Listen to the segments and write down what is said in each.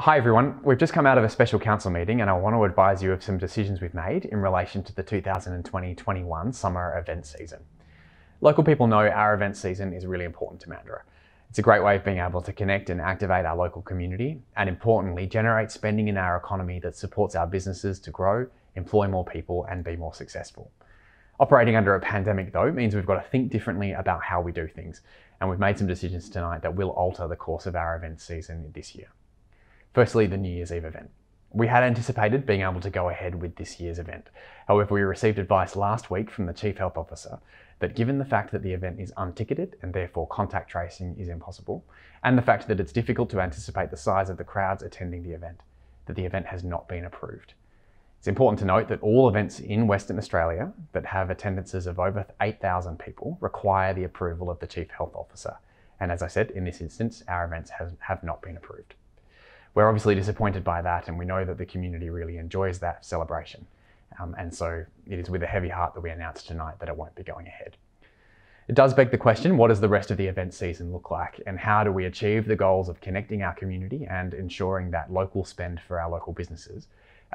Hi everyone, we've just come out of a special council meeting and I want to advise you of some decisions we've made in relation to the 2020-21 summer event season. Local people know our event season is really important to Mandurah. It's a great way of being able to connect and activate our local community and importantly generate spending in our economy that supports our businesses to grow, employ more people and be more successful. Operating under a pandemic though means we've got to think differently about how we do things, and we've made some decisions tonight that will alter the course of our event season this year. Firstly, the New Year's Eve event. We had anticipated being able to go ahead with this year's event. However, we received advice last week from the Chief Health Officer that given the fact that the event is unticketed and therefore contact tracing is impossible, and the fact that it's difficult to anticipate the size of the crowds attending the event, that the event has not been approved. It's important to note that all events in Western Australia that have attendances of over 8,000 people require the approval of the Chief Health Officer. And as I said, in this instance, our events have not been approved. We're obviously disappointed by that, and we know that the community really enjoys that celebration. And so it is with a heavy heart that we announce tonight that it won't be going ahead. It does beg the question, what does the rest of the event season look like? And how do we achieve the goals of connecting our community and ensuring that local spend for our local businesses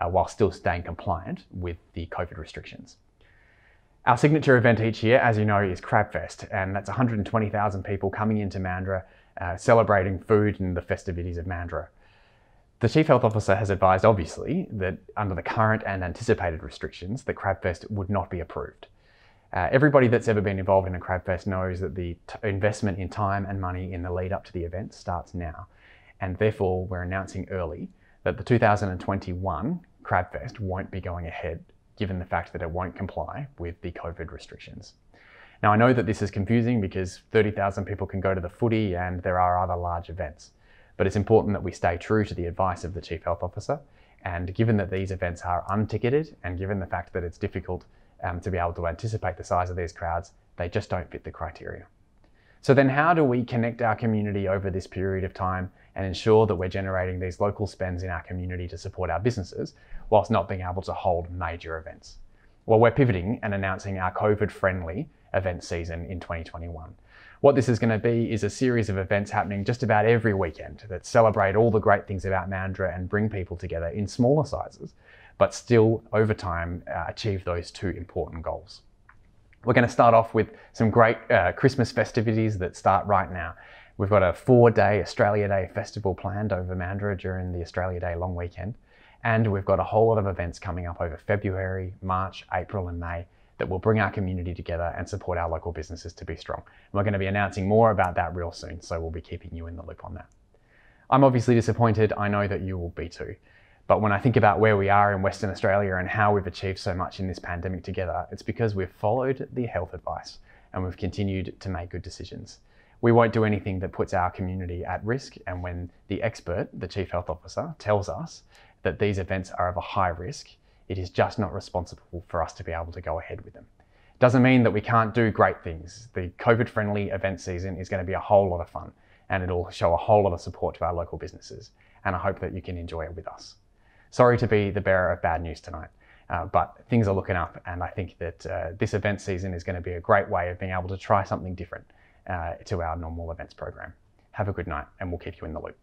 while still staying compliant with the COVID restrictions? Our signature event each year, as you know, is Crabfest, and that's 120,000 people coming into Mandurah celebrating food and the festivities of Mandurah. The Chief Health Officer has advised, obviously, that under the current and anticipated restrictions, the Crabfest would not be approved. Everybody that's ever been involved in a Crabfest knows that the investment in time and money in the lead up to the event starts now. And therefore, we're announcing early that the 2021 Crabfest won't be going ahead, given the fact that it won't comply with the COVID restrictions. Now, I know that this is confusing because 30,000 people can go to the footy and there are other large events. But it's important that we stay true to the advice of the Chief Health Officer. And given that these events are unticketed and given the fact that it's difficult to be able to anticipate the size of these crowds, they just don't fit the criteria. So then how do we connect our community over this period of time and ensure that we're generating these local spends in our community to support our businesses whilst not being able to hold major events? Well, we're pivoting and announcing our COVID-friendly event season in 2021. What this is going to be is a series of events happening just about every weekend that celebrate all the great things about Mandurah and bring people together in smaller sizes, but still over time achieve those two important goals. We're going to start off with some great Christmas festivities that start right now. We've got a 4-day Australia Day festival planned over Mandurah during the Australia Day long weekend. And we've got a whole lot of events coming up over February, March, April and May that will bring our community together and support our local businesses to be strong. And we're going to be announcing more about that real soon, so we'll be keeping you in the loop on that. I'm obviously disappointed, I know that you will be too. But when I think about where we are in Western Australia and how we've achieved so much in this pandemic together, it's because we've followed the health advice and we've continued to make good decisions. We won't do anything that puts our community at risk, and when the expert, the Chief Health Officer, tells us that these events are of a high risk, it is just not responsible for us to be able to go ahead with them. Doesn't mean that we can't do great things. The COVID-friendly event season is going to be a whole lot of fun and it'll show a whole lot of support to our local businesses, and I hope that you can enjoy it with us. Sorry to be the bearer of bad news tonight, but things are looking up, and I think that this event season is going to be a great way of being able to try something different to our normal events program. Have a good night and we'll keep you in the loop.